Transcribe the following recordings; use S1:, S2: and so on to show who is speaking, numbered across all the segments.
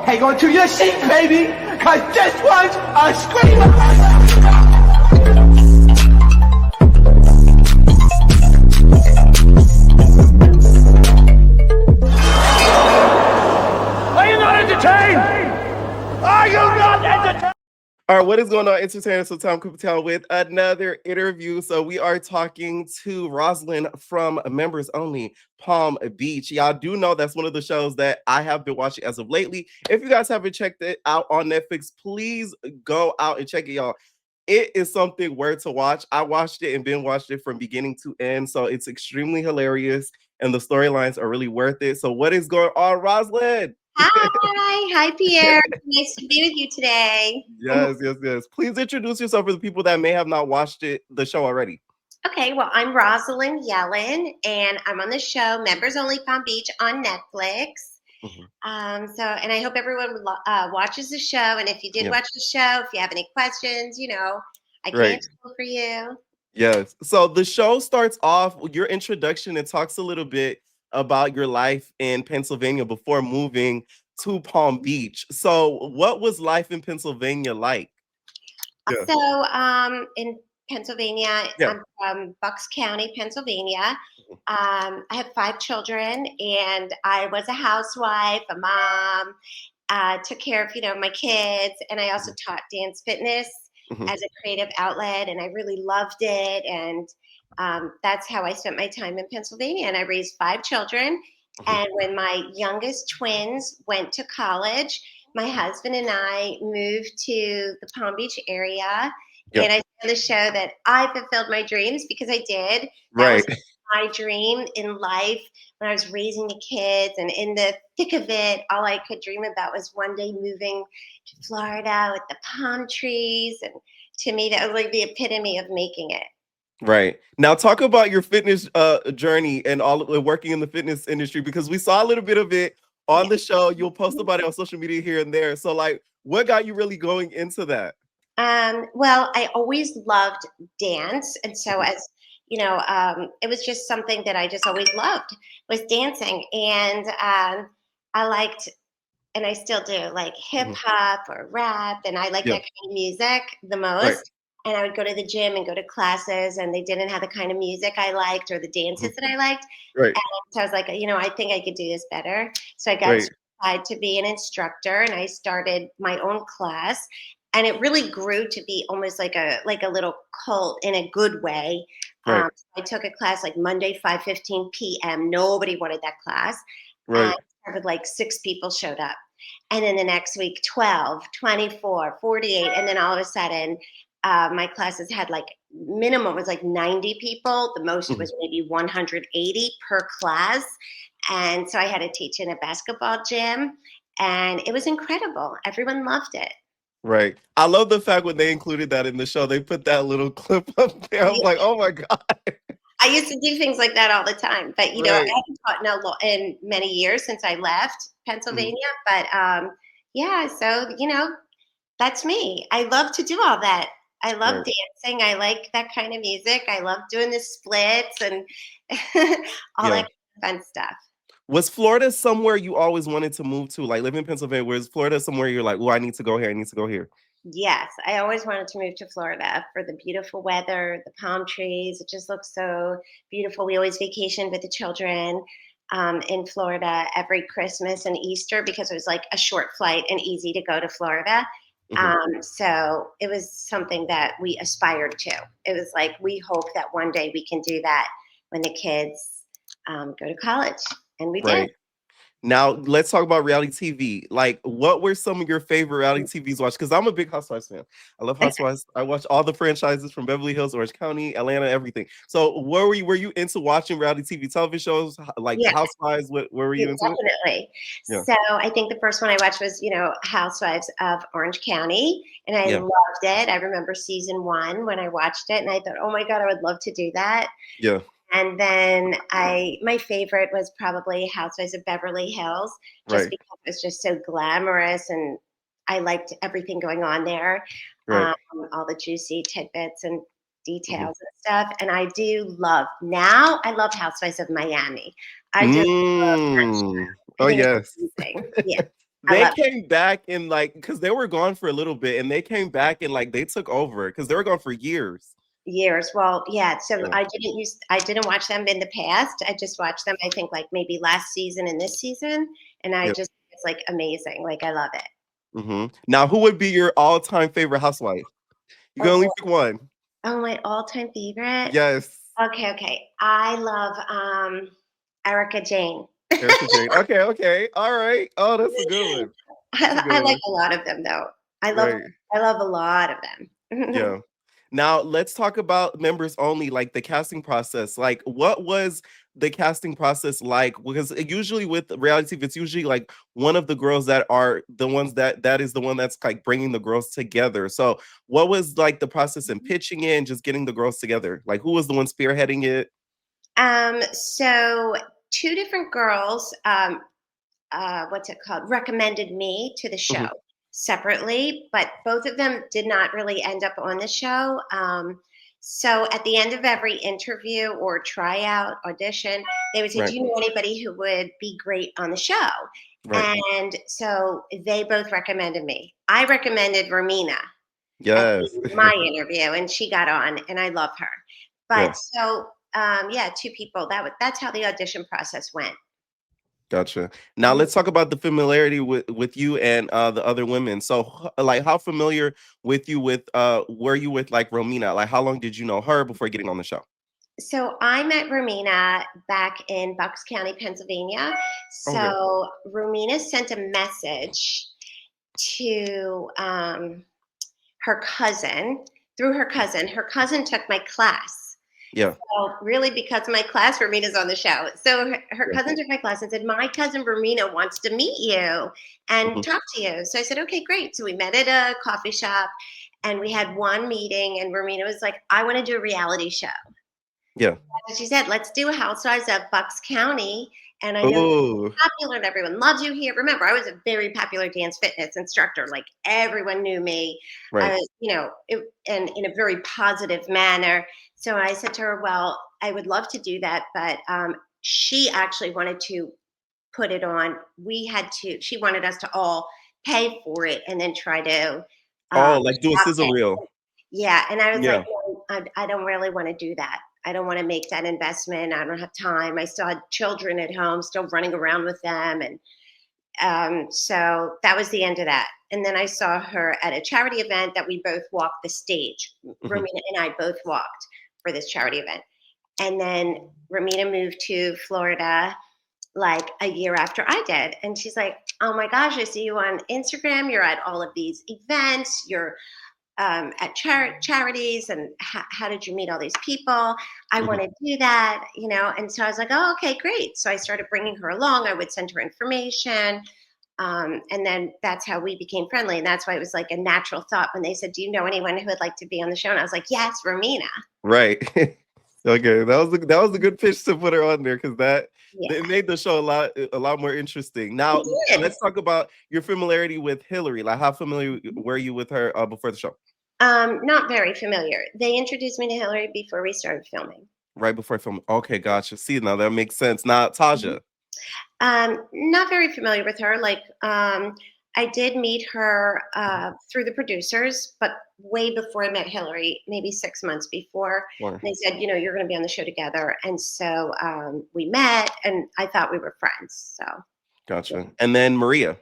S1: Hang on to your seat, baby, because this one's a screamer. Are you not entertained? Are you not entertained?
S2: All right, what is going on, entertainers? So Tom Kupatel with another interview. So we are talking to Rosalyn from Members Only Palm Beach. Y'all do know that's one of the shows that I have been watching as of lately. If you guys haven't checked it out on Netflix, please go out and check it, y'all. It is something worth to watch. I watched it and Ben watched it from beginning to end. So it's extremely hilarious and the storylines are really worth it. So what is going on, Rosalyn?
S3: Hi, Pierre. Nice to be with you today.
S2: Yes. Please introduce yourself for the people that may have not watched the show already.
S3: Okay, well, I'm Rosalyn Yellen, and I'm on the show Members Only Palm Beach on Netflix. And I hope everyone watches the show. And if you did watch the show, if you have any questions, I can answer them for you.
S2: Yes. So the show starts off with your introduction and talks a little bit about your life in Pennsylvania before moving to Palm Beach. So what was life in Pennsylvania like?
S3: Yeah. So in Pennsylvania, I'm from Bucks County, Pennsylvania. I have 5 children, and I was a housewife, a mom, took care of, my kids, and I also taught dance fitness as a creative outlet, and I really loved it. And that's how I spent my time in Pennsylvania. And I raised 5 children. And when my youngest twins went to college, my husband and I moved to the Palm Beach area. And I said the show that I fulfilled my dreams, because I did. That was my dream in life when I was raising the kids, and in the thick of it, all I could dream about was one day moving to Florida with the palm trees. And to me, that was like the epitome of making it.
S2: Right. Now talk about your fitness journey and all of working in the fitness industry, because we saw a little bit of it on the show. You'll post about it on social media here and there. So what got you really going into that?
S3: Well, I always loved dance. And so as it was just something that I just always loved, was dancing. And I liked, and I still do, like hip hop or rap. And I like that kind of music the most. Right. And I would go to the gym and go to classes, and they didn't have the kind of music I liked or the dances that I liked. Right. And so I was like, I think I could do this better. So I got certified to be an instructor, and I started my own class. And it really grew to be almost like a little cult in a good way. Right. I took a class like Monday, 5:15 p.m. Nobody wanted that class. Right. And like 6 people showed up. And then the next week, 12, 24, 48. And then all of a sudden, my classes had minimum was 90 people. The most was maybe 180 per class. And so I had to teach in a basketball gym. And it was incredible. Everyone loved it.
S2: Right. I love the fact when they included that in the show, they put that little clip up there. I was like, oh my God.
S3: I used to do things like that all the time. But, I haven't taught in many years since I left Pennsylvania. But so, that's me. I love to do all that. I love dancing. I like that kind of music. I love doing the splits and all that fun stuff.
S2: Was Florida somewhere you always wanted to move to? Like, live in Pennsylvania, whereas Florida somewhere you're like, oh, I need to go here. I need to go here.
S3: Yes, I always wanted to move to Florida for the beautiful weather, the palm trees. It just looks so beautiful. We always vacationed with the children in Florida every Christmas and Easter, because it was like a short flight and easy to go to Florida. So it was something that we aspired to. It was like, we hope that one day we can do that when the kids go to college. And we did.
S2: Now, let's talk about reality TV. Like, what were some of your favorite reality TVs watched? Because I'm a big Housewives fan. I love Housewives. I watch all the franchises from Beverly Hills, Orange County, Atlanta, everything. So were you into watching reality TV television shows like Housewives? What were you into?
S3: Definitely. Yeah. So I think the first one I watched was, Housewives of Orange County. And I loved it. I remember season 1 when I watched it, and I thought, oh my God, I would love to do that. Yeah. And then my favorite was probably Housewives of Beverly Hills, just because it was just so glamorous, and I liked everything going on there, all the juicy tidbits and details and stuff. And I love Housewives of Miami. I just love that show.
S2: Oh, yes.
S3: Yeah. I
S2: They
S3: love
S2: came back and like because they were gone for a little bit, and they came back and like they took over because they were gone for years.
S3: years. Well, yeah. So
S2: Yeah,
S3: I didn't watch them in the past. I just watched them. I think like maybe last season and this season, and
S2: yeah.
S3: it's like amazing. Like I love it.
S2: Now, who would be your all-time favorite housewife? You can only
S3: Oh,
S2: pick one.
S3: oh, my all-time favorite.
S2: Yes,
S3: Okay. I love Erica Jane.
S2: Erica Jane. Okay, okay, all right. Oh, that's a good one. That's a
S3: I
S2: good
S3: like
S2: one.
S3: a lot of them though. I love
S2: Right.
S3: I love a lot of them.
S2: Yeah. Now let's talk about members only, like the casting process. Like, what was the casting process like? Because usually with reality TV, it's usually like one of the girls that are the ones that is the one that's like bringing the girls together. So, what was like the process in pitching it and just getting the girls together? Like, who was the one spearheading it?
S3: So two different girls, what's it called, recommended me to the show
S2: Mhm.
S3: separately, but both of them did not really end up on the show. So at the end of every interview or tryout audition, they would say, "Do
S2: Right,
S3: you know anybody who would be great on the show?"
S2: right.
S3: And so they both recommended me. I recommended Romina at
S2: Yes.
S3: my interview, and she got on, and I love her.
S2: Yeah.
S3: But so, yeah, two people. That's how the audition process went.
S2: Gotcha. Now let's talk about the familiarity with you and the other women. So like how familiar with were you with like Romina? Like how long did you know her before getting on the show?
S3: So I met Romina back in Bucks County, Pennsylvania.
S2: Okay.
S3: So Romina sent a message to her cousin through her cousin. Her cousin took my class.
S2: Yeah.
S3: So really, because of my class, Romina's on the show. So her
S2: Yeah.
S3: cousin took my class and said, "My cousin Romina wants to meet you and
S2: Mhm.
S3: talk to you." So I said, "Okay, great." So we met at a coffee shop and we had one meeting, and Romina was like, "I want to do a reality show."
S2: Yeah.
S3: And she said, "Let's do a Housewives of Bucks County." And I know you're
S2: Oh,
S3: popular and everyone loves you here. Remember, I was a very popular dance fitness instructor. Like everyone knew me,
S2: right.
S3: and in a very positive manner. So I said to her, "Well, I would love to do that, but she actually wanted to put it on. She wanted us to all pay for it and then try to
S2: Oh, like do a
S3: swap
S2: sizzle
S3: it."
S2: reel.
S3: Yeah, and I was like,
S2: Yeah.
S3: "No, I don't really want to do that. I don't want to make that investment. I don't have time. I still had children at home, still running around with them." And so that was the end of that. And then I saw her at a charity event that we both walked the stage.
S2: Mhm.
S3: Romina and I both walked for this charity event. And then Romina moved to Florida like a year after I did. And she's like, "Oh my gosh, I see you on Instagram. You're at all of these events. You're at charities, and how did you meet all these people? I want
S2: Mhm.
S3: to do that, you know." And so I was like, "Oh, okay, great." So I started bringing her along. I would send her information. And then that's how we became friendly. And that's why it was like a natural thought when they said, "Do you know anyone who would like to be on the show?" And I was like, "Yes, Romina."
S2: Right. Okay, that was a good pitch to put her on there because it
S3: Yeah,
S2: made the show a lot more interesting.
S3: it
S2: Now
S3: did.
S2: let's talk about your familiarity with Hillary. Like how familiar were you with her before the show?
S3: Not very familiar. They introduced me to Hillary before we started filming.
S2: Right before film. Okay, gotcha. See, now that makes sense. Now, Taja.
S3: Not very familiar with her. Like, I did meet her through the producers, but way before I met Hillary, maybe 6 months before.
S2: Or
S3: They said, "You're going to be on the show together." And so we met, and I thought we were friends. So, yeah.
S2: gotcha. And then Maria.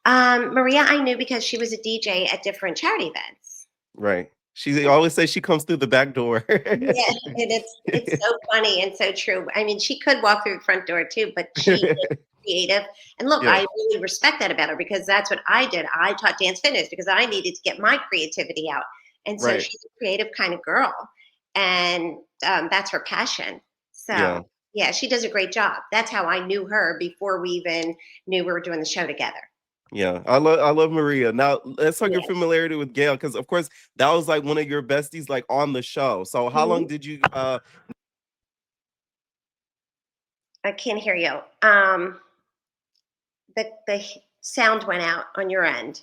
S3: Maria, I knew because she was a DJ at different charity events.
S2: Right. She always says she comes through the back door.
S3: Yeah, and it's so funny and so true. I mean, she could walk through the front door too, but she is creative. And look,
S2: Yeah.
S3: I really respect that about her because that's what I did. I taught dance fitness because I needed to get my creativity out. And so
S2: Right.
S3: she's a creative kind of girl, and that's her passion. So
S2: Yeah.
S3: yeah, she does a great job. That's how I knew her before we even knew we were doing the show together.
S2: Yeah. I love Maria. Now let's talk your
S3: Yeah.
S2: familiarity with Gail, because of course that was like one of your besties like on the show. So how
S3: Mhm.
S2: long did you
S3: I can't hear you. The sound went out on your end.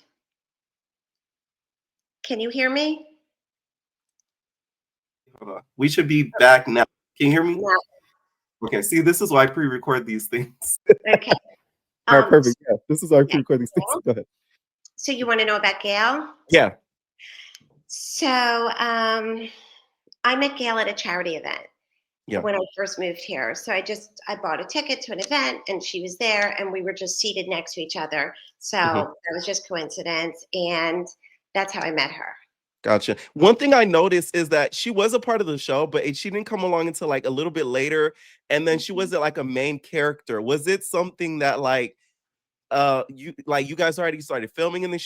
S3: Can you hear me?
S2: hold on. We should be back now. Can you hear me?
S3: No.
S2: Okay, see, this is why I pre-record these things.
S3: Okay.
S2: All right,
S3: So,
S2: perfect. Yeah, this is our
S3: yeah,
S2: pre-recording things.
S3: Gail.
S2: Go ahead.
S3: So you want to know about Gail?
S2: Yeah.
S3: So I met Gail at a charity event
S2: Yeah.
S3: when I first moved here. So I bought a ticket to an event and she was there and we were just seated next to each other. So
S2: Mhm.
S3: that was just coincidence. And that's how I met her.
S2: Gotcha. One thing I noticed is that she was a part of the show, but she didn't come along until like a little bit later, and then she wasn't like a main character. Was it something that you guys already started filming, and then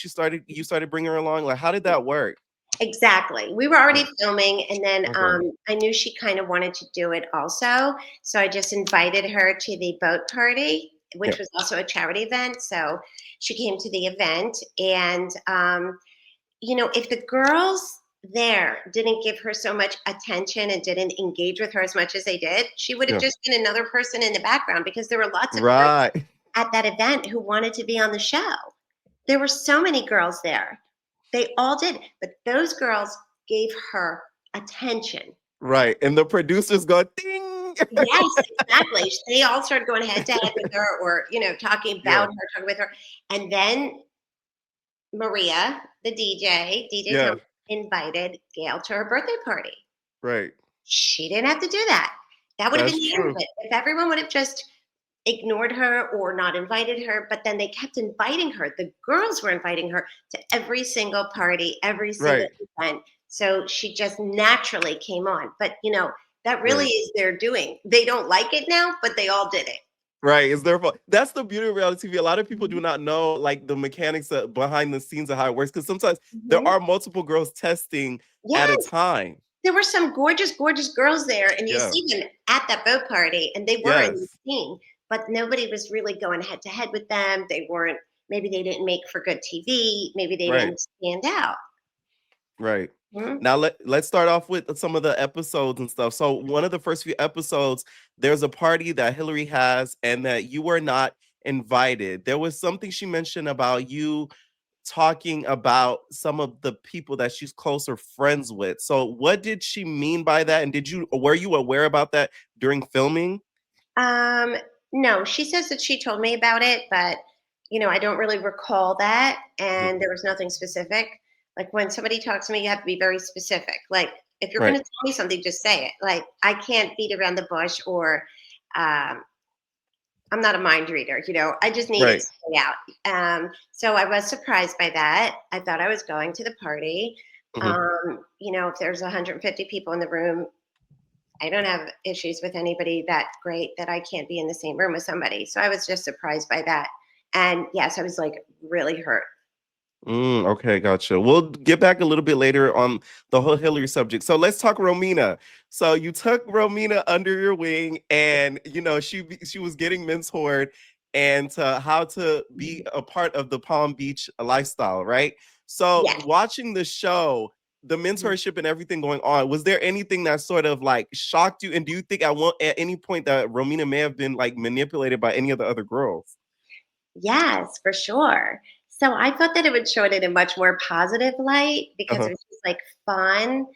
S2: you started bringing her along? Like, how did that work?
S3: Exactly. We were already
S2: Oh,
S3: filming, and then
S2: okay.
S3: I knew she kind of wanted to do it also. So I just invited her to the boat party,
S2: Yeah.
S3: which was also a charity event. So she came to the event, and if the girls there didn't give her so much attention and didn't engage with her as much as they did, she would have
S2: Yeah.
S3: just been another person in the background because there were lots of girls
S2: Right.
S3: at that event who wanted to be on the show. There were so many girls there. They all did, but those girls gave her attention.
S2: Right. And the producers go ding.
S3: Yes, exactly. They all started going head to head with her or, talking
S2: Yeah.
S3: about her, talking with her. And then Maria, the DJ
S2: Yeah.
S3: Tom, invited Gail to her birthday party.
S2: Right.
S3: She didn't have to do that. That would have been
S2: That's
S3: the end of
S2: true.
S3: it. If everyone would have just ignored her or not invited her, but then they kept inviting her. The girls were inviting her to every single party, every single
S2: Right.
S3: event. So she just naturally came on. But that really
S2: Right.
S3: is their doing. They don't like it now, but they all did it.
S2: Right, it's their fault. That's the beauty of reality TV. A lot of people do
S3: Mhm.
S2: not know like the mechanics behind the scenes of how it works. Because sometimes there
S3: Mhm.
S2: are multiple girls testing at a
S3: Yes,
S2: time.
S3: there were some gorgeous, gorgeous girls there, and you
S2: Yeah.
S3: see them at that boat party, and they were in the
S2: Yes.
S3: scene, but nobody was really going head to head with them. They weren't. Maybe they didn't make for good TV. Maybe they
S2: Right.
S3: didn't stand out.
S2: Right.
S3: Mhm.
S2: Now let's start off with some of the episodes and stuff. So one of the first few episodes, there's a party that Hillary has, and that you were not invited. There was something she mentioned about you talking about some of the people that she's closer friends with. So what did she mean by that? And were you aware about that during filming?
S3: Um, no, she says that she told me about it, but I don't really recall that,
S2: Mhm.
S3: and there was nothing specific. Like when somebody talks to me, you have to be very specific. Like if you're going
S2: Right.
S3: to tell me something, just say it. Like I can't beat around the bush, or um, I'm not a mind reader. I just need it
S2: Right.
S3: to stay out. So I was surprised by that. I thought I was going to the party.
S2: Mhm.
S3: If there's 150 people in the room, I don't have issues with anybody that great that I can't be in the same room with somebody. So I was just surprised by that. And yes, I was like really hurt.
S2: Okay, gotcha. We'll get back a little bit later on the whole Hillary subject. So let's talk Romina. So you took Romina under your wing, and she was getting mentored and to how to be a part of the Palm Beach lifestyle, right? So
S3: Yes.
S2: watching the show, the mentorship and everything going on, was there anything that sort of like shocked you? And do you think at any point that Romina may have been like manipulated by any of the other girls?
S3: Yes, for sure. So I thought that it would show it in a much more positive light because
S2: Uh-huh.
S3: it was just like fun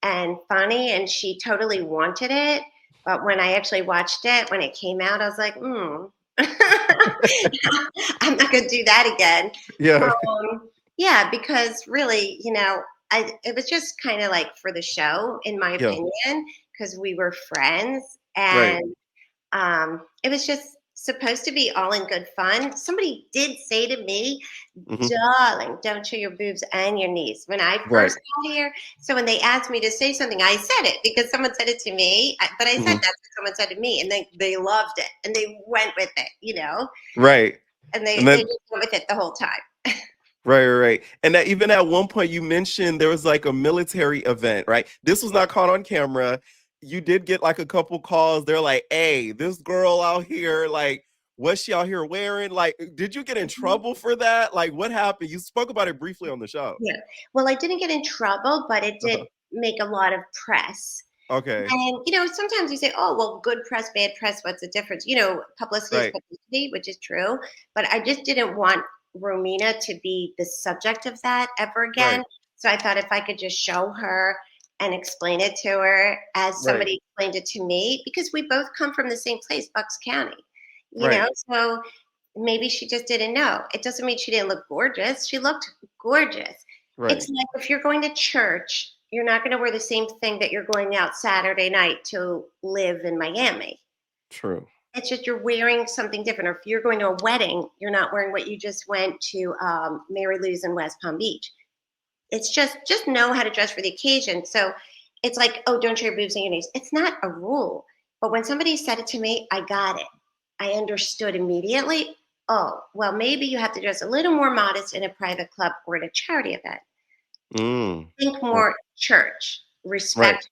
S3: and funny and she totally wanted it. But when I actually watched it, when it came out, I was like, I'm not going to do that again.
S2: Yeah.
S3: Yeah, because really, it was just kind of like for the show, in my
S2: Yeah.
S3: opinion, because we were friends
S2: Right.
S3: and it was just supposed to be all in good fun. Somebody did say to me,
S2: Mhm.
S3: darling, don't show your boobs and your knees when I
S2: Right.
S3: first got here. So when they asked me to say something, I said it because someone said it to me, but I said
S2: Mhm.
S3: that's what someone said to me and they loved it and they went with it,
S2: Right.
S3: and
S2: And
S3: they
S2: then
S3: just went with it the whole time.
S2: right. And that even at one point you mentioned there was like a military event, right? This was not caught on camera. You did get like a couple calls. They're like, hey, this girl out here, like, what's she out here wearing? Like, did you get in trouble for that? Like, what happened? You spoke about it briefly on the show.
S3: Yeah. Well, I didn't get in trouble, but it did
S2: Uh-huh.
S3: make a lot of press.
S2: Okay.
S3: And, sometimes you say, oh, well, good press, bad press, what's the difference? Publicity is
S2: Right.
S3: publicity, which is true. But I just didn't want Romina to be the subject of that ever again.
S2: Right.
S3: So I thought if I could just show her and explain it to her as
S2: Right.
S3: somebody explained it to me, because we both come from the same place, Bucks County,
S2: Right.
S3: So maybe she just didn't know. It doesn't mean she didn't look gorgeous. She looked gorgeous.
S2: Right.
S3: It's like if you're going to church, you're not going to wear the same thing that you're going out Saturday night to live in Miami.
S2: True.
S3: It's just you're wearing something different. Or if you're going to a wedding, you're not wearing what you just went to Mary Lou's in West Palm Beach. It's just know how to dress for the occasion. So it's like, oh, don't show your boobs and your knees. It's not a rule. But when somebody said it to me, I got it. I understood immediately. Oh, well, maybe you have to dress a little more modest in a private club or at a charity event. Think
S2: Right.
S3: more church,
S2: Right.
S3: respect.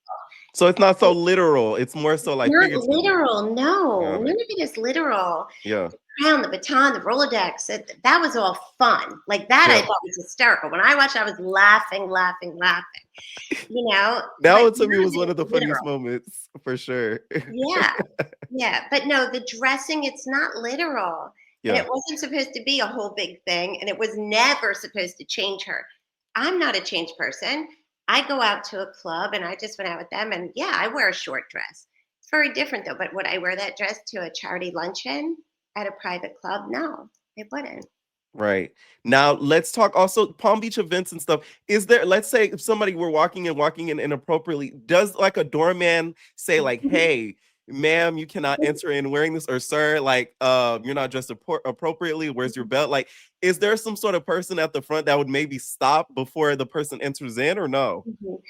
S2: So it's not so literal. It's more so like
S3: Not
S2: figurative.
S3: literal, no.
S2: Got
S3: None
S2: it.
S3: of it is literal.
S2: Yeah.
S3: The crown, the baton, the Rolodex, that was all fun. Like that I
S2: Yeah.
S3: thought was hysterical. When I watched, I was laughing. You know,
S2: That
S3: but
S2: one to me
S3: none of
S2: was
S3: it
S2: one of the
S3: is
S2: funniest
S3: literal.
S2: moments for sure.
S3: Yeah. Yeah. But no, the dressing, it's not literal. And
S2: Yeah.
S3: it wasn't supposed to be a whole big thing. And it was never supposed to change her. I'm not a changed person. I go out to a club and I just went out with them. And yeah, I wear a short dress. It's very different though. But would I wear that dress to a charity luncheon at a private club? No, it wouldn't.
S2: Right. Now let's talk also Palm Beach events and stuff. Is there, let's say if somebody were walking in inappropriately, does like a doorman say like, hey, ma'am, you cannot enter in wearing this, or sir, like you're not dressed appropriately, where's your belt? Like, is there some sort of person at the front that would maybe stop before the person enters in, or no?
S3: Mhm.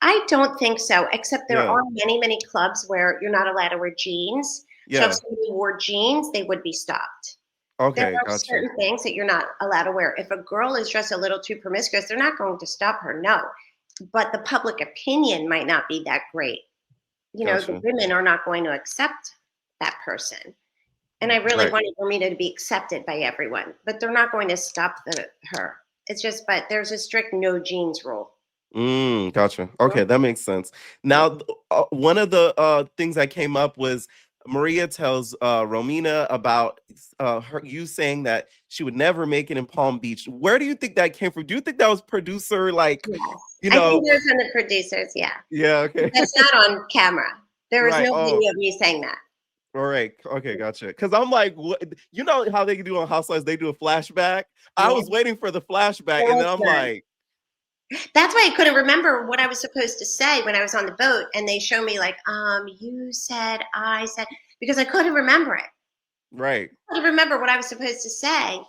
S3: I don't think so, except there
S2: Yeah.
S3: are many, many clubs where you're not allowed to wear jeans. So if
S2: Yeah.
S3: somebody wore jeans, they would be stopped. There
S2: Okay,
S3: are
S2: gotcha.
S3: certain things that you're not allowed to wear. If a girl is dressed a little too promiscuous, they're not going to stop her, no. But the public opinion might not be that great. You know, the
S2: Gotcha.
S3: women are not going to accept that person. And I really
S2: Right.
S3: wanted Romina to be accepted by everyone, but they're not going to stop her. It's just, but there's a strict no jeans rule.
S2: Gotcha. Okay, that makes sense. Now, one of the things that came up was Maria tells Romina about you saying that she would never make it in Palm Beach. Where do you think that came from? Do you think that was producer, like,
S3: Yes.
S2: you
S3: I think
S2: know?
S3: those are the producers, yeah.
S2: Yeah. Okay.
S3: That's not on camera. There is
S2: Right.
S3: no
S2: Oh.
S3: video of me saying that.
S2: All right. Okay. Gotcha. Because I'm like, what? You know how they do on Housewives? They do a flashback. I
S3: Yeah.
S2: was waiting for the flashback,
S3: There
S2: and then
S3: was
S2: I'm
S3: none.
S2: like,
S3: That's why I couldn't remember what I was supposed to say when I was on the boat, and they show me like, you said, I said, because I couldn't remember it.
S2: right.
S3: I couldn't remember what I was supposed to say.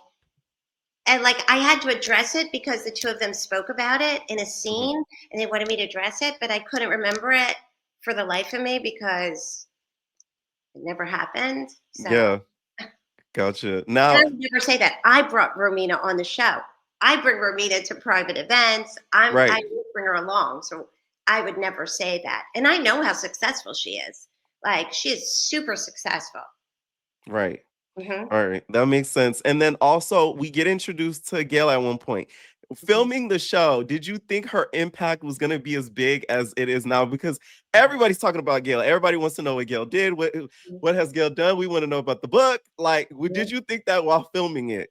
S3: And like I had to address it because the two of them spoke about it in a
S2: Mhm.
S3: scene and they wanted me to address it, but I couldn't remember it for the life of me because it never happened. So
S2: Yeah. Gotcha.
S3: and I
S2: Now,
S3: would never say that. I brought Romina on the show. I bring Romina to private events. I
S2: right.
S3: would bring her along. So I would never say that. And I know how successful she is. Like she is super successful.
S2: Right.
S3: Hmm.
S2: All right, that makes sense. And then also, we get introduced to Gail at one point. Filming the show, did you think her impact was going to be as big as it is now? Because everybody's talking about Gail. Everybody wants to know what Gail did. What has Gail done? We want to know about the book. Like, did you think that while filming it?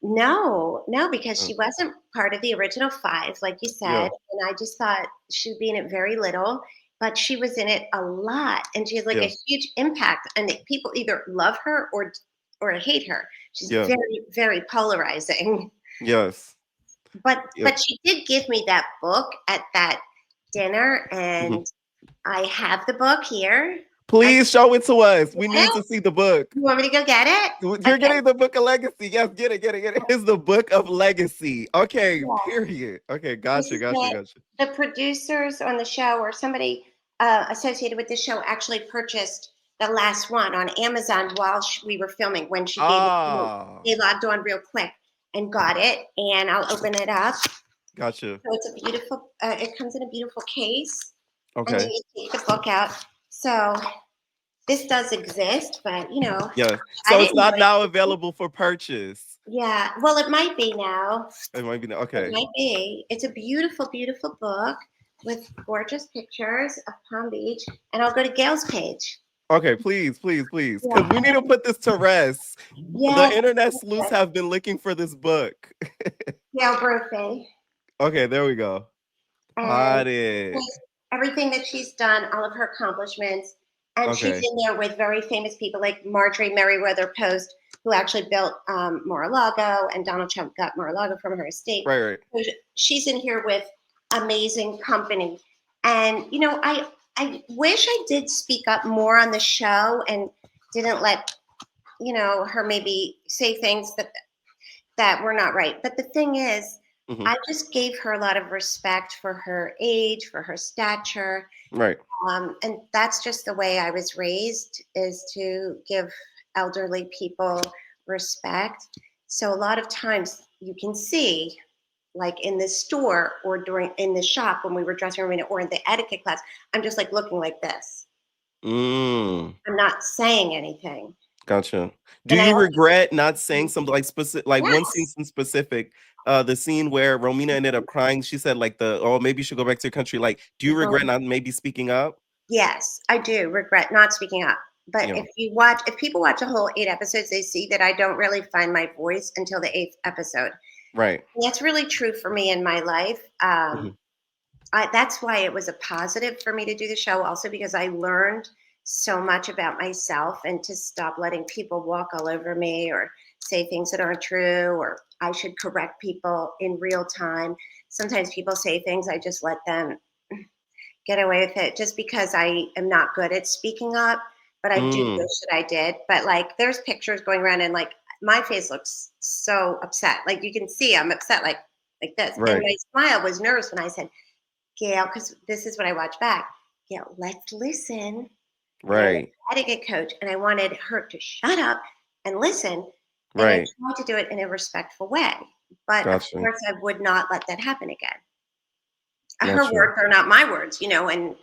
S3: No, no, because
S2: Oh,
S3: she wasn't part of the original five, like you said.
S2: yeah,
S3: And I just thought she would be in it very little, but she was in it a lot. And she has like
S2: yeah,
S3: a huge impact. And people either love her or hate her. She's
S2: yeah,
S3: very, very polarizing.
S2: yes,
S3: But
S2: yep.
S3: she did give me that book at that dinner,
S2: Mhm.
S3: and I have the book here. I
S2: Please show it to us. We
S3: get
S2: need
S3: it.
S2: to see the book.
S3: You want me to go get it?
S2: You're
S3: Okay.
S2: getting the book of legacy. Yes, get it, get it, get it. It's the book of legacy. Okay,
S3: Yeah.
S2: period. Okay,
S3: This
S2: gotcha,
S3: is
S2: gotcha,
S3: it.
S2: gotcha.
S3: The producers on the show or somebody associated with the show actually purchased the last one on Amazon while we were filming when she gave it to me.
S2: Ah,
S3: They logged on real quick and got it, and I'll open it up.
S2: gotcha.
S3: So it's a beautiful, it comes in a beautiful case, and then
S2: Okay.
S3: you take the book out. So this does exist, but you know,
S2: Yeah.
S3: I
S2: So it's
S3: didn't know
S2: not
S3: it.
S2: now available for purchase.
S3: Yeah, well, it might be now.
S2: It might be
S3: It
S2: okay.
S3: might be. It's a beautiful, beautiful book with gorgeous pictures of Palm Beach. And I'll go to Gail's page.
S2: Okay, please, please, please. Because we
S3: Yeah.
S2: need to put this to rest. The
S3: Yes.
S2: internet sleuths have been looking for this book.
S3: Gail Brophy.
S2: Okay, there we go.
S3: And
S2: Got it.
S3: everything that she's done, all of her accomplishments. And she's
S2: Okay.
S3: in there with very famous people like Marjorie Merriweather Post, who actually built Mar-a-Lago, and Donald Trump got Mar-a-Lago from her estate.
S2: Right.
S3: So she's in here with amazing company. And, I wish I did speak up more on the show and didn't let, her maybe say things that were not right. But the thing is,
S2: Mhm.
S3: I just gave her a lot of respect for her age, for her stature.
S2: Right.
S3: And that's just the way I was raised, is to give elderly people respect. So a lot of times you can see, like in the store or in the shop when we were dressing Romina, or in the etiquette class, I'm just like looking like this.
S2: Mm.
S3: I'm not saying anything.
S2: Gotcha. Do
S3: And I
S2: you
S3: always,
S2: regret not saying something like specific, like one scene
S3: yes,
S2: in specific, the scene where Romina ended up crying? She said like maybe you should go back to your country. Like, do you regret not maybe speaking up?
S3: yes, I do regret not speaking up. But
S2: Yeah.
S3: if people watch a whole 8 episodes, they see that I don't really find my voice until the 8th episode.
S2: Right.
S3: And that's really true for me in my life.
S2: Mhm.
S3: That's why it was a positive for me to do the show, also because I learned so much about myself, and to stop letting people walk all over me or say things that aren't true, or I should correct people in real time. Sometimes people say things, I just let them get away with it just because I am not good at speaking up, but I do
S2: Mm.
S3: wish that I did. But like, there's pictures going around, and like my face looks so upset. Like, you can see I'm upset, like this. And
S2: Right.
S3: my smile was nervous when I said, Gail, because this is what I watch back. Gail, let's listen. And I was
S2: Right.
S3: an etiquette coach, and I wanted her to shut up and listen. And I
S2: Right.
S3: tried to do it in a respectful way. But of
S2: Gotcha.
S3: course, I would not let that happen again. Her
S2: Gotcha.
S3: words are not my words, and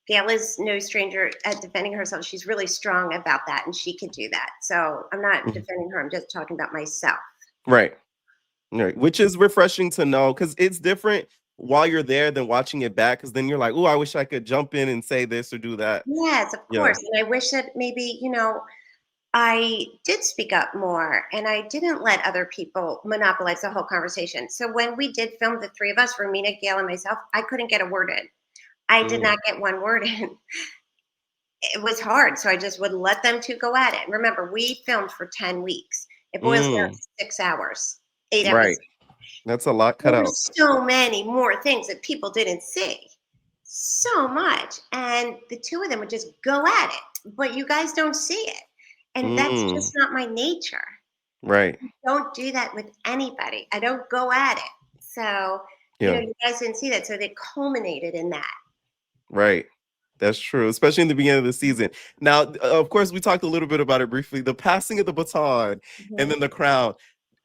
S3: Gail is no stranger at defending herself. She's really strong about that, and she could do that. So I'm not
S2: Mhm.
S3: defending her. I'm just talking about myself.
S2: Right. Right. Which is refreshing to know, because it's different while you're there than watching it back. Because then you're like, oh, I wish I could jump in and say this or do that.
S3: Yes, of
S2: Yeah.
S3: course. And I wish that maybe, I did speak up more, and I didn't let other people monopolize the whole conversation. So when we did film, the three of us, Romina, Gail, and myself, I couldn't get a word in. I did
S2: Mm.
S3: not get one word in. It was hard. So I just would let them two go at it. Remember, we filmed for 10 weeks. It boils down
S2: Mm.
S3: to 6 hours, 8 episodes.
S2: Right. That's a lot cut
S3: There were
S2: out.
S3: so many more things that people didn't see. So much. And the two of them would just go at it, but you guys don't see it. And that's
S2: Mm.
S3: just not my nature.
S2: Right.
S3: Don't do that with anybody. I don't go at it. So,
S2: Yeah.
S3: you guys didn't see that. So they culminated in that.
S2: Right. That's true, especially in the beginning of the season. Now, of course, we talked a little bit about it briefly. The passing of the baton and
S3: Mhm.
S2: then the crown.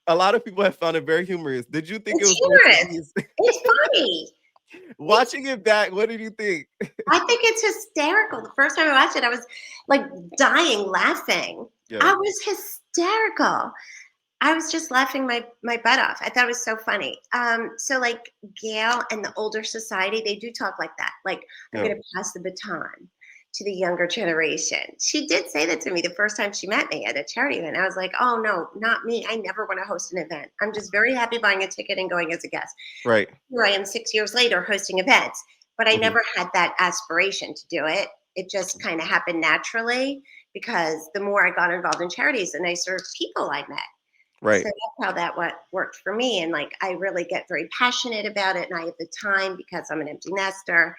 S2: A lot of people have found it very humorous. Did you think it
S3: It's
S2: was going to
S3: humorous.
S2: be
S3: It's funny. It's,
S2: watching it back? What did you think?
S3: I think it's hysterical. The first time I watched it, I was like dying laughing.
S2: Yeah.
S3: I was hysterical. I was just laughing my butt off. I thought it was so funny. So like Gail and the older society, they do talk like that. Like, I'm
S2: Yeah.
S3: gonna pass the baton to the younger generation. She did say that to me the first time she met me at a charity event. I was like, oh no, not me. I never want to host an event. I'm just very happy buying a ticket and going as a guest.
S2: Right.
S3: Here I am 6 years later hosting events, but I
S2: Mhm.
S3: never had that aspiration to do it. It just kind of happened naturally, because the more I got involved in charities, the nicer people I met. So
S2: Right.
S3: that's how that what worked for me. And like, I really get very passionate about it, and I have the time because I'm an empty nester.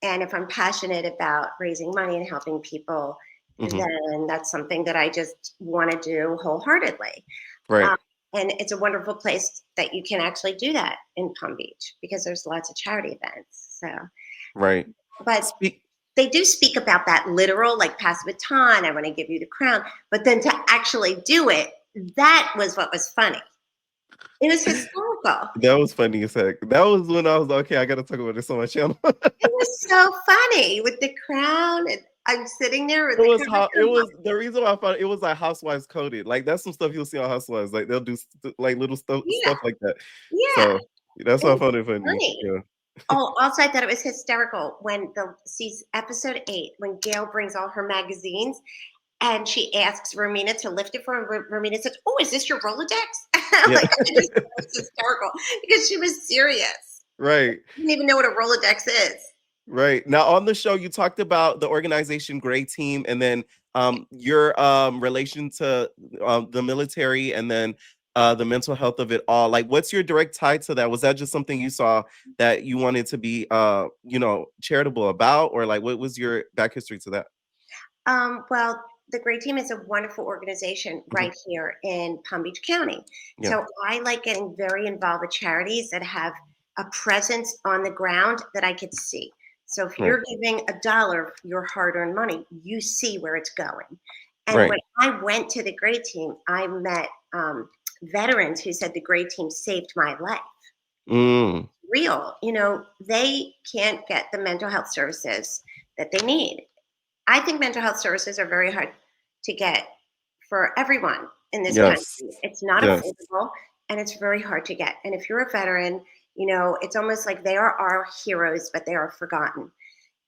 S3: And if I'm passionate about raising money and helping people,
S2: Mhm.
S3: then that's something that I just want to do wholeheartedly.
S2: Right.
S3: Um, and it's a wonderful place that you can actually do that in Palm Beach, because there's lots of charity events. So,
S2: Right.
S3: but
S2: Speak.
S3: they do speak about that literal, like pass the baton, I want to give you the crown. But then to actually do it, that was what was funny. It was hysterical.
S2: That was funny as heck. That was when I was like, okay, I gotta talk about this on my channel.
S3: It was so funny with the crown, and I'm sitting there with
S2: It
S3: the
S2: was
S3: crown.
S2: how it was the reason why I thought it was like Housewives coded. Like that's some stuff you'll see on Housewives. Like they'll do like little
S3: Yeah,
S2: stuff like that.
S3: yeah,
S2: So that's
S3: it
S2: why I
S3: was
S2: found it funny.
S3: funny.
S2: Yeah.
S3: Oh, also, I thought it was hysterical when sees episode 8, when Gail brings all her magazines and she asks Romina to lift it for her. Romina says, "Oh, is this your Rolodex?"
S2: Yeah.
S3: Like, I just thought it was hysterical because she was serious.
S2: Right.
S3: She didn't even know what a Rolodex is.
S2: Right. Now on the show, you talked about the organization Gray Team and then your relation to the military and then the mental health of it all. Like, what's your direct tie to that? Was that just something you saw that you wanted to be, charitable about? Or like, what was your back history to that?
S3: Well, the Great Team is a wonderful organization
S2: Mhm.
S3: right here in Palm Beach County.
S2: Yeah.
S3: So I like getting very involved with charities that have a presence on the ground that I could see. So if
S2: Right.
S3: you're giving $1, your hard-earned money, you see where it's going. And when
S2: Right.
S3: I went to the Great Team, I met veterans who said the Great Team saved my life.
S2: Mm,
S3: Real, they can't get the mental health services that they need. I think mental health services are very hard to get for everyone in this country.
S2: yes.
S3: It's not
S2: Yes.
S3: affordable and it's very hard to get. And if you're a veteran, it's almost like they are our heroes, but they are forgotten.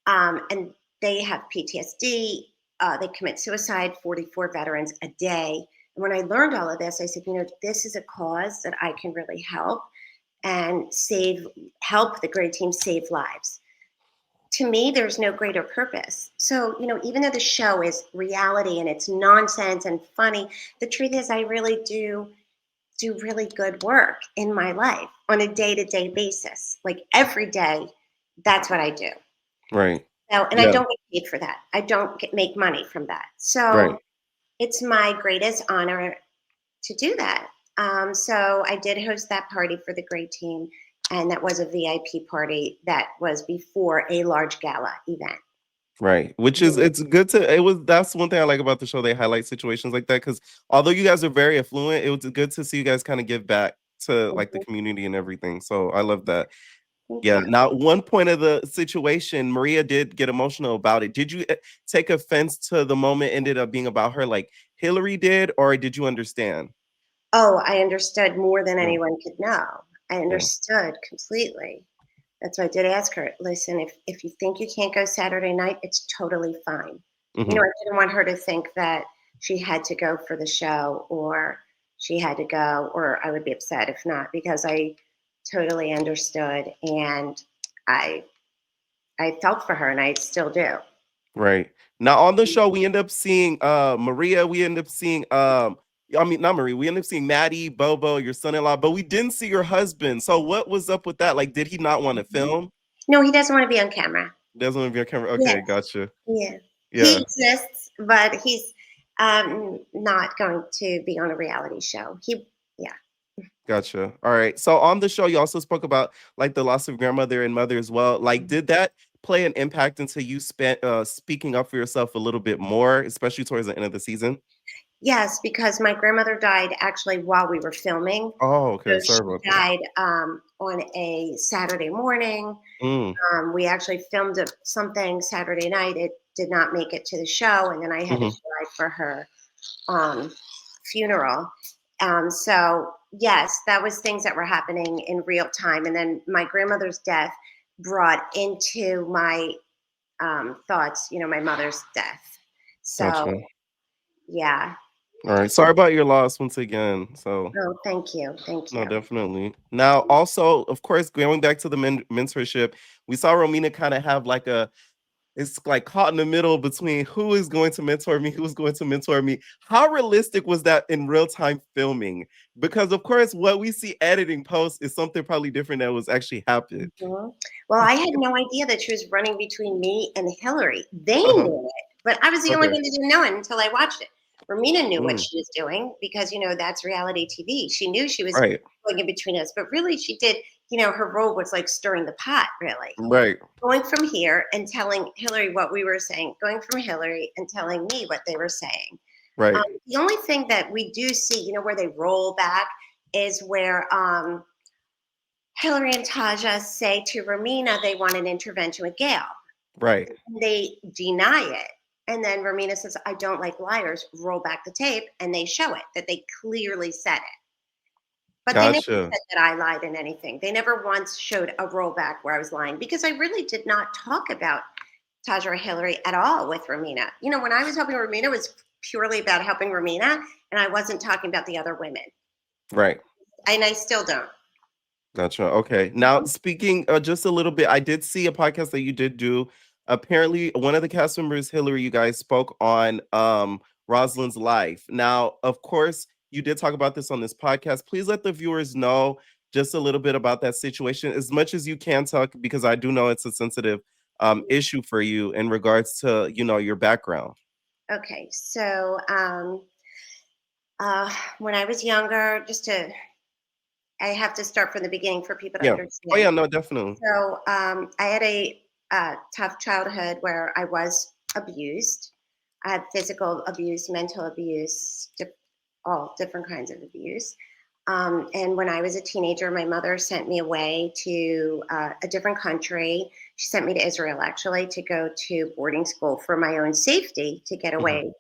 S3: And they have PTSD. They commit suicide, 44 veterans a day. And when I learned all of this, I said, this is a cause that I can really help and help the Great Team save lives. To me, there's no greater purpose. So, even though the show is reality and it's nonsense and funny, the truth is I really do really good work in my life on a day-to-day basis. Like every day, that's what I do.
S2: Right.
S3: So, and I
S2: Yeah.
S3: don't get paid for that. I don't make money from that.
S2: Right.
S3: So it's my greatest honor to do that. So I did host that party for the Great Team, and that was a VIP party that was before a large gala event.
S2: Right. Which is it's good to it was that's one thing I like about the show. They highlight situations like that because although you guys are very affluent, it was good to see you guys kind of give back to like the
S3: Mhm.
S2: community and everything. So I love that.
S3: Thank
S2: Yeah.
S3: you.
S2: Now, one point of the situation, Maria did get emotional about it. Did you take offense to the moment ended up being about her like Hillary did, or did you understand?
S3: Oh, I understood more than
S2: Yeah.
S3: anyone could know. I
S2: Yeah.
S3: understood completely. That's why I did ask her, listen, if you think you can't go Saturday night, it's totally fine.
S2: Hmm.
S3: I didn't want her to think that she had to go for the show or she had to go, or I would be upset if not, because I totally understood and I I felt for her and I still do.
S2: Right. Now on the show, we end up seeing Maria, we end up seeing I mean not Maria, we end up seeing Maddie, Bobo, your son-in-law, but we didn't see your husband. So what was up with that? Like, did he not want to film?
S3: No, he doesn't want to be on camera.
S2: Doesn't want to be on camera. Okay,
S3: Yes.
S2: gotcha.
S3: Yeah. He
S2: Yeah,
S3: exists, but he's not going to be on a reality show. Yeah.
S2: gotcha. All right. So on the show, you also spoke about like the loss of grandmother and mother as well. Like, did that play an impact into you spent speaking up for yourself a little bit more, especially towards the end of the season?
S3: Yes, because my grandmother died actually while we were filming.
S2: Oh,
S3: So
S2: okay.
S3: she
S2: Sorry about that.
S3: died on a Saturday morning.
S2: Mm,
S3: We actually filmed something Saturday night. It did not make it to the show, and then I had to
S2: hmm.
S3: drive for her um, funeral. So yes, that was things that were happening in real time. And then my grandmother's death brought into my thoughts, my mother's death. So
S2: Gotcha.
S3: yeah.
S2: All right. Sorry about your loss once again. So,
S3: Oh, thank you, thank
S2: no,
S3: you.
S2: definitely. Now, also, of course, going back to the mentorship, we saw Romina kind of have like it's like caught in the middle between who is going to mentor me, who's going to mentor me. How realistic was that in real time filming? Because, of course, what we see editing post is something probably different that was actually happened.
S3: Mhm. Well, I had no idea that she was running between me and Hillary. They
S2: Uh-huh.
S3: knew it, but I was the only
S2: Okay.
S3: one that didn't know it until I watched it. Romina knew what
S2: Mm,
S3: she was doing because, that's reality TV. She knew she was
S2: right.
S3: going in between us, but really she did, her role was like stirring the pot, really.
S2: Right.
S3: Going from here and telling Hillary what we were saying, going from Hillary and telling me what they were saying.
S2: Right.
S3: The only thing that we do see, where they roll back is where Hillary and Taja say to Romina they want an intervention with Gail.
S2: Right.
S3: They deny it. And then Romina says, I don't like liars. Roll back the tape and they show it, that they clearly said it. But they never
S2: Gotcha.
S3: said that I lied in anything. They never once showed a rollback where I was lying because I really did not talk about Taja or Hillary at all with Romina. When I was helping Romina, it was purely about helping Romina, and I wasn't talking about the other women.
S2: Right.
S3: And I still don't.
S2: Gotcha. Okay. Now, speaking just a little bit, I did see a podcast that you did do. Apparently, one of the cast members, Hillary, you guys spoke on Rosalyn's life. Now, of course, you did talk about this on this podcast. Please let the viewers know just a little bit about that situation, as much as you can talk, because I do know it's a sensitive issue for you in regards to, your background.
S3: Okay, so when I was younger, I have to start from the beginning for people to
S2: Yeah. Oh, yeah.
S3: understand.
S2: No, definitely.
S3: So I had a tough childhood where I was abused. I had physical abuse, mental abuse, all different kinds of abuse. And when I was a teenager, my mother sent me away to a different country. She sent me to Israel, actually, to go to boarding school for my own safety to get
S2: Mhm.
S3: away.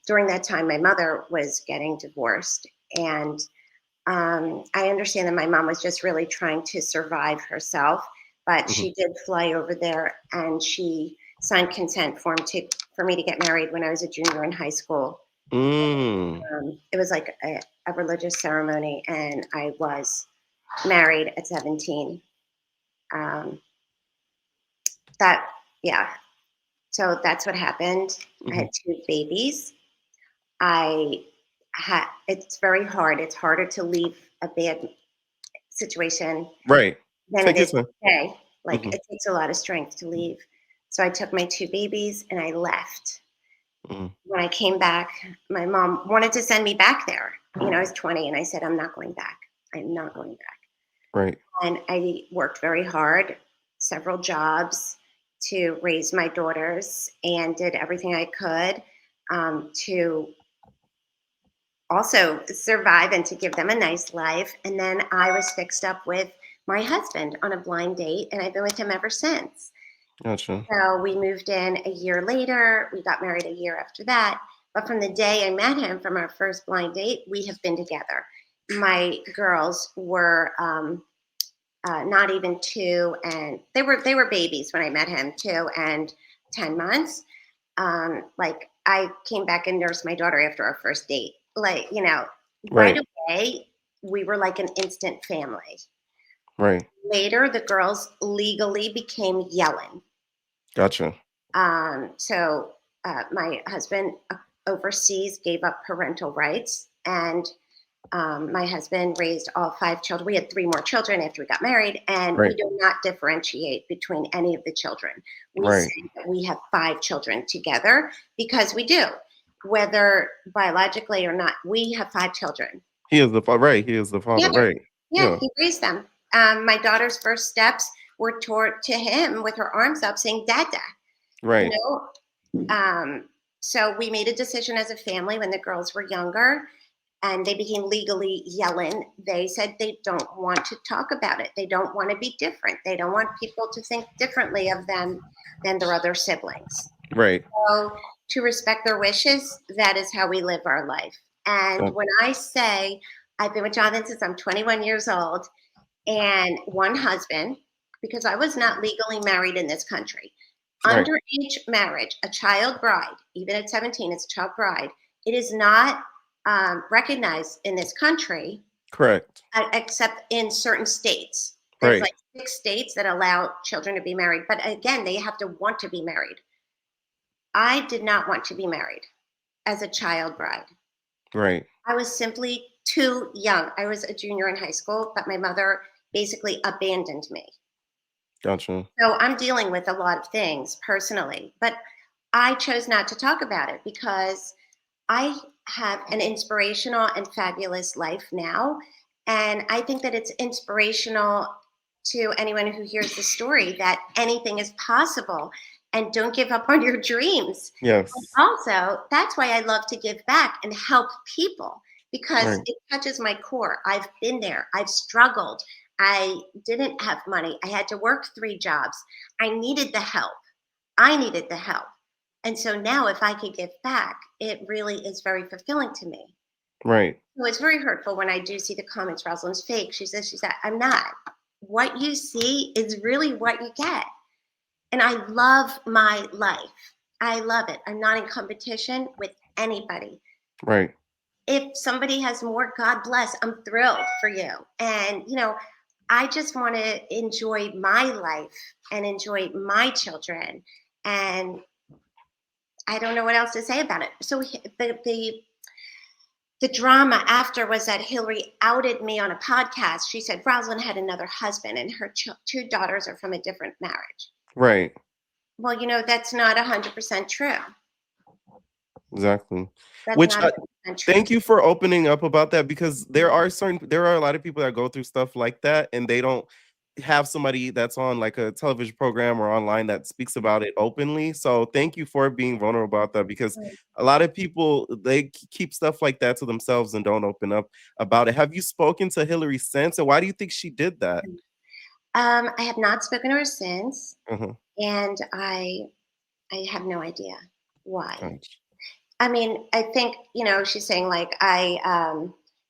S3: During that time, my mother was getting divorced. And I understand that my mom was just really trying to survive herself, but
S2: Mhm.
S3: she did fly over there and she signed consent form for me to get married when I was a junior in high school.
S2: Mm.
S3: It was like a religious ceremony, and I was married at 17. Um, that, yeah. So that's what happened. I
S2: Mhm.
S3: had two babies. It's very hard. It's harder to leave a bad situation
S2: Right.
S3: than it
S2: Take your
S3: is to
S2: time.
S3: stay. Like,
S2: Mhm.
S3: it takes a lot of strength to leave. So I took my two babies and I left.
S2: Mhm.
S3: When I came back, my mom wanted to send me back there. I was 20 and I said, I'm not going back. I'm not going back.
S2: Right.
S3: And I worked very hard, several jobs to raise my daughters, and did everything I could to also survive and to give them a nice life. And then I was fixed up with my husband on a blind date, and I've been with him ever since.
S2: Gotcha.
S3: So we moved in a year later. We got married a year after that. But from the day I met him, from our first blind date, we have been together. My girls were not even 2, and they were babies when I met him, 2 and 10 months. Like, I came back and nursed my daughter after our first date. Like, right
S2: Right.
S3: away, we were like an instant family.
S2: Right.
S3: Later, the girls legally became Yellen.
S2: Gotcha.
S3: So my husband overseas gave up parental rights, and my husband raised all 5 children. We had 3 more children after we got married, and we
S2: Right.
S3: do not differentiate between any of the children. We
S2: Right.
S3: say that we have 5 children together because we do, whether biologically or not. We have 5 children.
S2: He is the father. Right. He is the
S3: Yeah,
S2: father. Right.
S3: yeah,
S2: Yeah.
S3: he raised them. My daughter's first steps were toward to him with her arms up, saying "Dada." You
S2: Right.
S3: know, so we made a decision as a family when the girls were younger and they became legally Yellen. They said they don't want to talk about it. They don't want to be different. They don't want people to think differently of them than their other siblings.
S2: Right.
S3: So, to respect their wishes, that is how we live our life. And
S2: Got-
S3: when I say I've been with Jonathan since I'm 21 years old and one husband, because I was not legally married in this country.
S2: Right.
S3: Underage marriage, a child bride, even at 17, it's a child bride. It is not recognized in this country,
S2: Correct.
S3: except in certain states. There's
S2: Right.
S3: like 6 states that allow children to be married, but again, they have to want to be married. I did not want to be married as a child bride.
S2: Right.
S3: I was simply too young. I was a junior in high school, but my mother basically abandoned me.
S2: Gotcha.
S3: So I'm dealing with a lot of things personally, but I chose not to talk about it because I have an inspirational and fabulous life now. And I think that it's inspirational to anyone who hears the story that anything is possible, and don't give up on your dreams. And
S2: Yes.
S3: also, that's why I love to give back and help people, because
S2: Right.
S3: it touches my core. I've been there, I've struggled. I didn't have money. I had to work 3 jobs. I needed the help. I needed the help. And so now, if I could give back, it really is very fulfilling to me.
S2: Right.
S3: So it's very hurtful when I do see the comments, Rosalyn's fake. She says, I'm not. What you see is really what you get. And I love my life. I love it. I'm not in competition with anybody.
S2: Right.
S3: if somebody has more, God bless, I'm thrilled for you. And, I just want to enjoy my life and enjoy my children. And I don't know what else to say about it. So the drama after was that Hillary outed me on a podcast. She said Rosalyn had another husband and her two daughters are from a different marriage.
S2: Right.
S3: Well, that's not 100% true.
S2: Exactly.
S3: That's
S2: Which
S3: not 100% true.
S2: thank you for opening up about that, because there are a lot of people that go through stuff like that and they don't have somebody that's on like a television program or online that speaks about it openly. So thank you for being vulnerable about that, because a lot of people, they keep stuff like that to themselves and don't open up about it. Have you spoken to Hillary since, and why do you think she did that?
S3: I have not spoken to her since,
S2: Uh-huh.
S3: and I have no idea why.
S2: Gotcha.
S3: I mean, I think, she's saying like I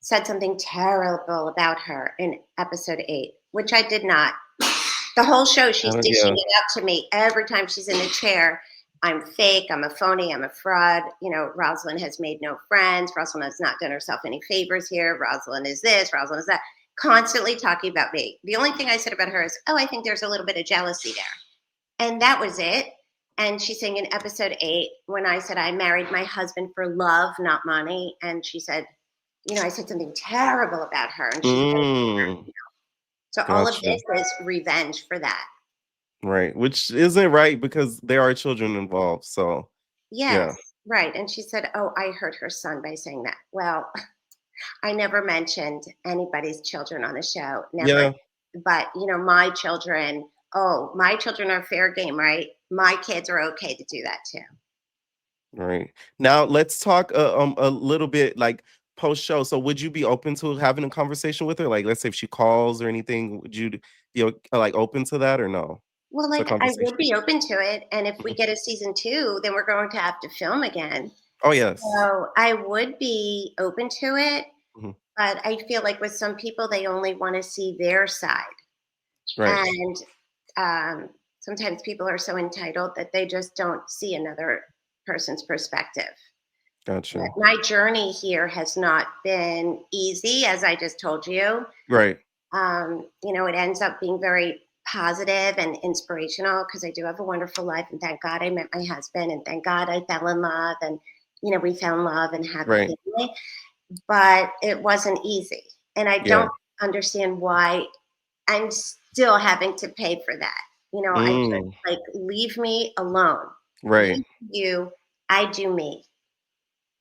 S3: said something terrible about her in episode 8, which I did not. The whole show, she's dishing it up to me every time she's in the chair. I'm fake, I'm a phony, I'm a fraud. Rosalyn has made no friends. Rosalyn has not done herself any favors here. Rosalyn is this, Rosalyn is that. Constantly talking about me. The only thing I said about her is, I think there's a little bit of jealousy there. And that was it. And she's saying in episode 8, when I said I married my husband for love, not money. And she said, I said something terrible about her. And she So all of this is revenge for that.
S2: Right. Which isn't right, because there are children involved. So
S3: yes, right. And she said, I hurt her son by saying that. Well, I never mentioned anybody's children on the show. Never.
S2: Yeah.
S3: But, my children are fair game, right? My kids are okay to do that too.
S2: Right. Now let's talk a little bit like post show. So would you be open to having a conversation with her? Like, let's say if she calls or anything, would you be like open to that or no?
S3: Well,
S2: It's a
S3: like I would
S2: conversation.
S3: be open to it. And if we get a season 2, then we're going to have to film again.
S2: Oh, yes.
S3: So I would be open to it.
S2: Mhm.
S3: But I feel like with some people, they only want to see their side.
S2: Right.
S3: And sometimes people are so entitled that they just don't see another person's perspective.
S2: Gotcha.
S3: But my journey here has not been easy, as I just told you.
S2: Right.
S3: It ends up being very positive and inspirational because I do have a wonderful life, and thank God I met my husband, and thank God I fell in love, and we fell in love and had a family. But it wasn't easy, and I don't understand why I'm still having to pay for that. I just like, leave me alone.
S2: Right.
S3: You, I do me.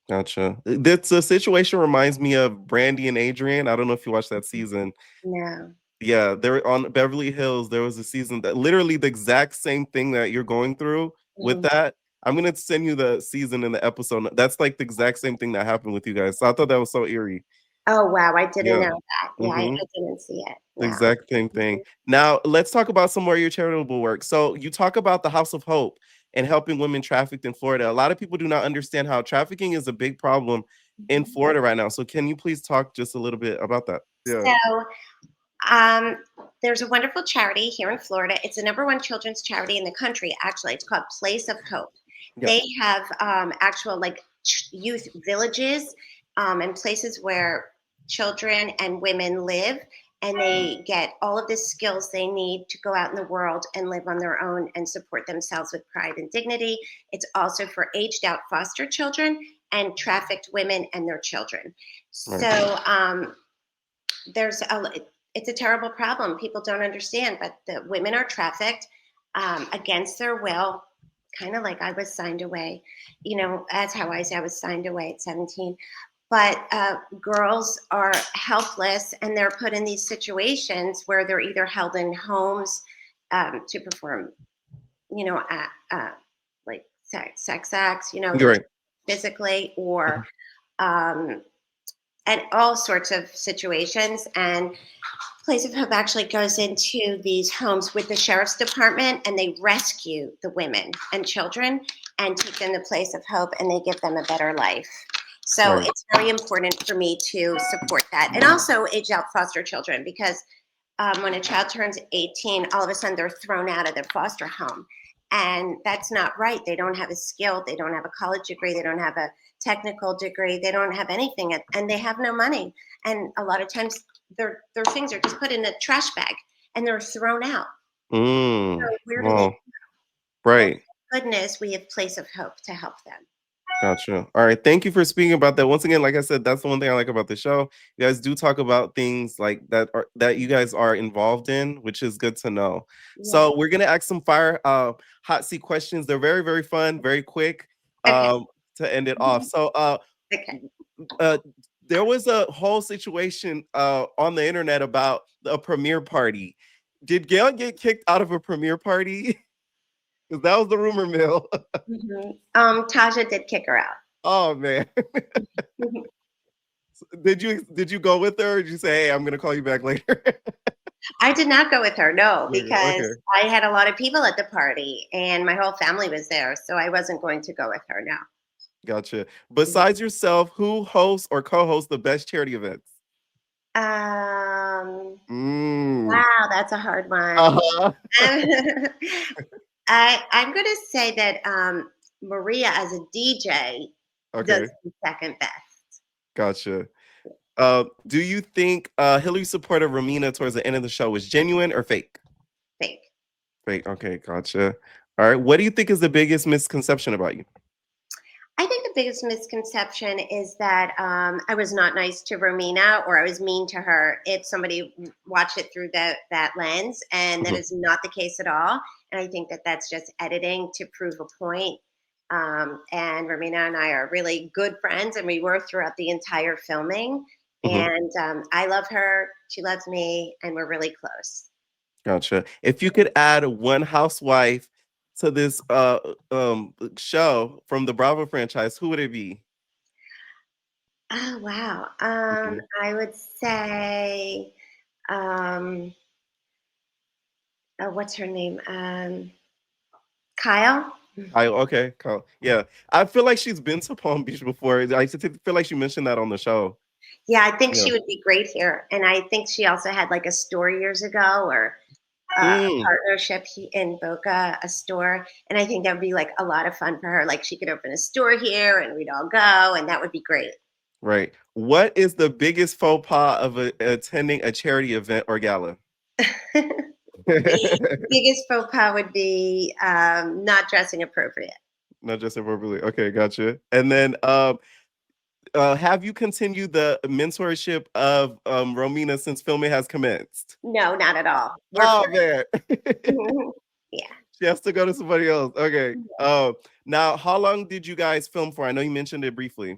S2: Gotcha. That's a situation reminds me of Brandy and Adrian. I don't know if you watched that season.
S3: No.
S2: Yeah, they're on Beverly Hills. There was a season that literally the exact same thing that you're going through with that. I'm gonna send you the season and the episode. That's like the exact same thing that happened with you guys. So I thought that was so eerie.
S3: Oh wow, I didn't know that. Yeah, I didn't see it. No.
S2: Exact same thing. Now let's talk about some more of your charitable work. So you talk about the House of Hope and helping women trafficked in Florida. A lot of people do not understand how trafficking is a big problem in Florida right now. So can you please talk just a little bit about that? Yeah.
S3: So there's a wonderful charity here in Florida. It's the #1 children's charity in the country, actually. It's called Place of Hope. Yeah. They have actual like youth villages and places where children and women live, and they get all of the skills they need to go out in the world and live on their own and support themselves with pride and dignity. It's also for aged out foster children and trafficked women and their children. Right. So it's a terrible problem. People don't understand, but the women are trafficked against their will, kind of like I was signed away. That's how I say I was signed away at 17. But girls are helpless, and they're put in these situations where they're either held in homes to perform, like sex acts,
S2: Right.
S3: physically, or and all sorts of situations. And Place of Hope actually goes into these homes with the sheriff's department, and they rescue the women and children and take them to Place of Hope, and they give them a better life. So It's very important for me to support that. And also age out foster children, because when a child turns 18, all of a sudden they're thrown out of their foster home. And that's not right. They don't have a skill. They don't have a college degree. They don't have a technical degree. They don't have anything, and they have no money. And a lot of times, their things are just put in a trash bag and they're thrown out. So where do they
S2: Well,
S3: go? Well,
S2: right.
S3: thank goodness we have Place of Hope to help them.
S2: Gotcha. All right. Thank you for speaking about that. Once again, like I said, that's the one thing I like about the show. You guys do talk about things like that you guys are involved in, which is good to know.
S3: Yeah.
S2: So we're gonna ask some hot seat questions. They're very, very fun, very quick,
S3: Okay.
S2: to end it off. So
S3: Okay.
S2: uh there was a whole situation on the internet about a premiere party. Did Gail get kicked out of a premiere party? Because that was the rumor mill.
S3: Taja did kick her out.
S2: Oh man. Did you go with her, or did you say, "Hey, I'm gonna call you back later"?
S3: I did not go with her, no,
S2: Okay,
S3: because
S2: okay,
S3: I had a lot of people at the party and my whole family was there, so I wasn't going to go with her, no.
S2: gotcha. Besides yourself, who hosts or co-hosts the best charity events?
S3: Um,
S2: Mm.
S3: wow, that's a hard one.
S2: Uh-huh.
S3: I'm going to say that Maria, as a DJ, does
S2: Okay,
S3: the second best.
S2: gotcha. Do you think Hillary's support of Romina towards the end of the show was genuine or fake?
S3: Fake.
S2: Fake. Okay, gotcha. All right. What do you think is the biggest misconception about you?
S3: I think the biggest misconception is that I was not nice to Romina or I was mean to her. If somebody watched it through that lens, and that
S2: Mhm.
S3: is not the case at all. And I think that that's just editing to prove a point. And Romina and I are really good friends, and we were throughout the entire filming.
S2: Mhm.
S3: And I love her, she loves me, and we're really close.
S2: Gotcha. If you could add one housewife to this show from the Bravo franchise, who would it be?
S3: Oh wow.
S2: Mhm.
S3: I would say um, what's her name? Kyle.
S2: Okay, cool. Yeah, I feel like she's been to Palm Beach before. Feel like she mentioned that on the show.
S3: Yeah, I think
S2: Yeah.
S3: she would be great here, and I think she also had like a store years ago, or a
S2: Mm,
S3: partnership in Boca, a store, and I think that would be like a lot of fun for her. Like she could open a store here, and we'd all go, and that would be great.
S2: right. What is the biggest faux pas of attending a charity event or gala?
S3: Biggest faux pas would be not dressing appropriate.
S2: Not just appropriately. Okay, gotcha. And then, have you continued the mentorship of Romina since filming has commenced?
S3: No, not at all. We're
S2: Oh man.
S3: yeah,
S2: She has to go to somebody else. Okay. Now, how long did you guys film for? I know you mentioned it briefly.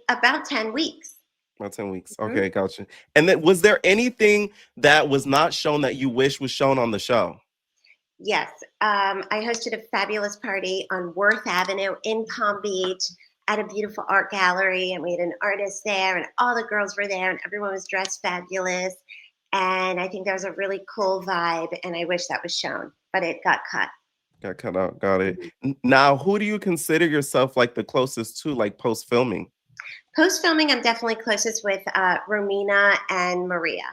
S3: about 10 weeks.
S2: About 10 weeks.
S3: Mhm.
S2: Okay, gotcha. And then was there anything that was not shown that you wish was shown on the show?
S3: Yes, I hosted a fabulous party on Worth Avenue in Palm Beach at a beautiful art gallery, and we had an artist there, and all the girls were there, and everyone was dressed fabulous. And I think there was a really cool vibe, and I wish that was shown, but it got cut.
S2: Got cut out. Got it.
S3: Mhm.
S2: Now, who do you consider yourself like the closest to, like post filming?
S3: Post filming, I'm definitely closest with Romina and Maria.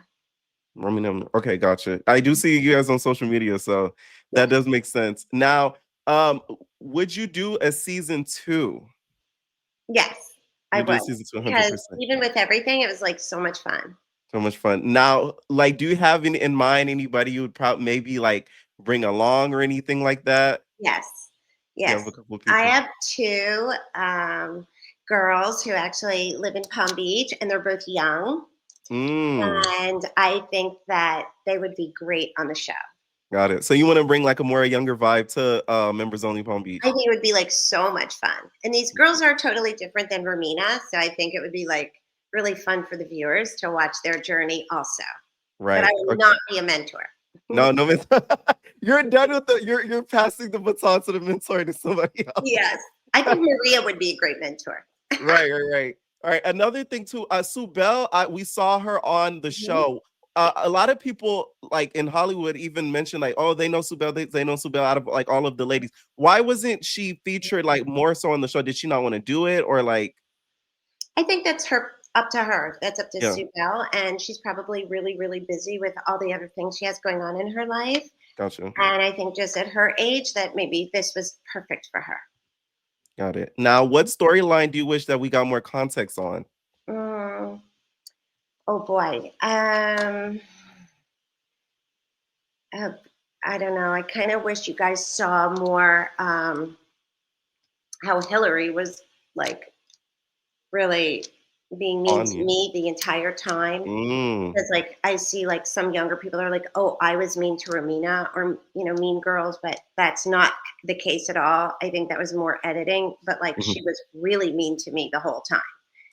S2: Romina. Okay, gotcha. I do see you guys on social media, so that
S3: Yes,
S2: does make sense. Now, would you do a season two?
S3: yes, I
S2: You do
S3: would,
S2: a season two,
S3: because
S2: 100%.
S3: even with everything, it was like so much fun.
S2: So much fun. Now, like, do you have in mind anybody you would probably maybe like bring along or anything like that?
S3: Yes,
S2: You
S3: yes.
S2: have a couple of
S3: I
S2: people.
S3: have two girls who actually live in Palm Beach, and they're both young.
S2: Mm,
S3: And I think that they would be great on the show.
S2: got it. So you want to bring like a more younger vibe to members only Palm
S3: I
S2: Beach.
S3: think it would be like so much fun. And these girls are totally different than Romina. So I think it would be like really fun for the viewers to watch their journey also. But I
S2: Right.
S3: will
S2: Okay.
S3: not be a mentor.
S2: No, no, you're done with you're passing the baton to the mentor to somebody else.
S3: Yes. I think Maria would be a great mentor.
S2: Right, right, right. All right. Another thing too, Sue Bell, we saw her on the
S3: Mhm.
S2: show. A lot of people like in Hollywood even mentioned like, oh, they know Sue Bell, they know Sue Bell out of like all of the ladies. Why wasn't she featured like more so on the show? Did she not want to do it or like,
S3: I think that's her up to her. That's up to
S2: yeah,
S3: Sue Bell. And she's probably really, really busy with all the other things she has going on in her life.
S2: Gotcha.
S3: And I think just at her age that maybe this was perfect for her.
S2: Got it. Now, what storyline do you wish that we got more context on?
S3: Mm, oh boy. I don't know. I kind of wish you guys saw more how Hillary was like really being mean
S2: On
S3: to
S2: you.
S3: me the entire time.
S2: Mm,
S3: Because like I see like some younger people are like, oh, I was mean to Romina or Mean Girls, but that's not the case at all. I think that was more editing, but like
S2: mhm.
S3: she was really mean to me the whole time,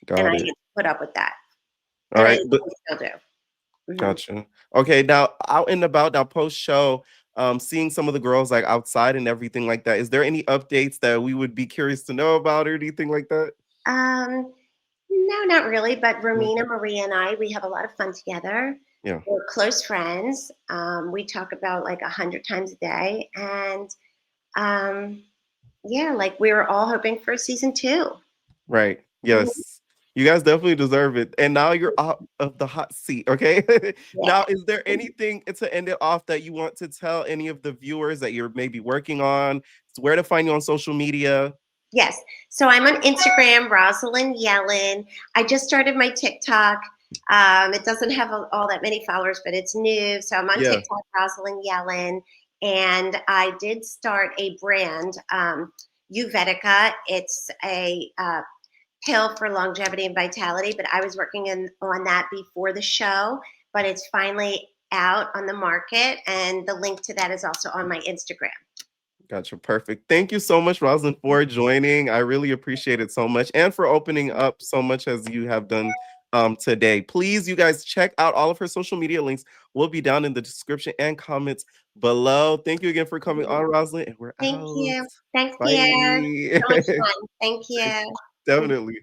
S3: and I
S2: Got it.
S3: didn't put up with that,
S2: All
S3: and I
S2: right, but
S3: still do. Mhm.
S2: gotcha. Okay, now out and about now post show, seeing some of the girls like outside and everything like that. Is there any updates that we would be curious to know about or anything like that?
S3: Um, no, not really. But
S2: No?
S3: Romina, Maria, and I, we have a lot of fun together.
S2: Yeah.
S3: We're close friends. We talk about like 100 times a day, and um, yeah, like we were all hoping for season 2.
S2: Right.
S3: Mhm.
S2: Yes. You guys definitely deserve it. And now you're out of the hot seat, okay? Now,
S3: Yeah.
S2: is there anything to end it off that you want to tell any of the viewers that you're maybe working on? Where to find you on social media?
S3: Yes. So I'm on Instagram, Rosalyn Yellen. I just started my TikTok. It doesn't have all that many followers, but it's new. So I'm on
S2: Yeah.
S3: TikTok, Rosalyn Yellen. And I did start a brand, Uvetica. It's a pill for longevity and vitality, but I was working on that before the show, but it's finally out on the market. And the link to that is also on my Instagram.
S2: Gotcha. Perfect. Thank you so much, Rosalyn, for joining. I really appreciate it so much and for opening up so much as you have done today. Please, you guys, check out all of her social media links. Will be down in the description and comments below. Thank you again for coming on, Rosalyn, and we're
S3: Thank
S2: out.
S3: you. Thanks, Pierre.
S2: Bye.
S3: So much fun. Thank you.
S2: Definitely.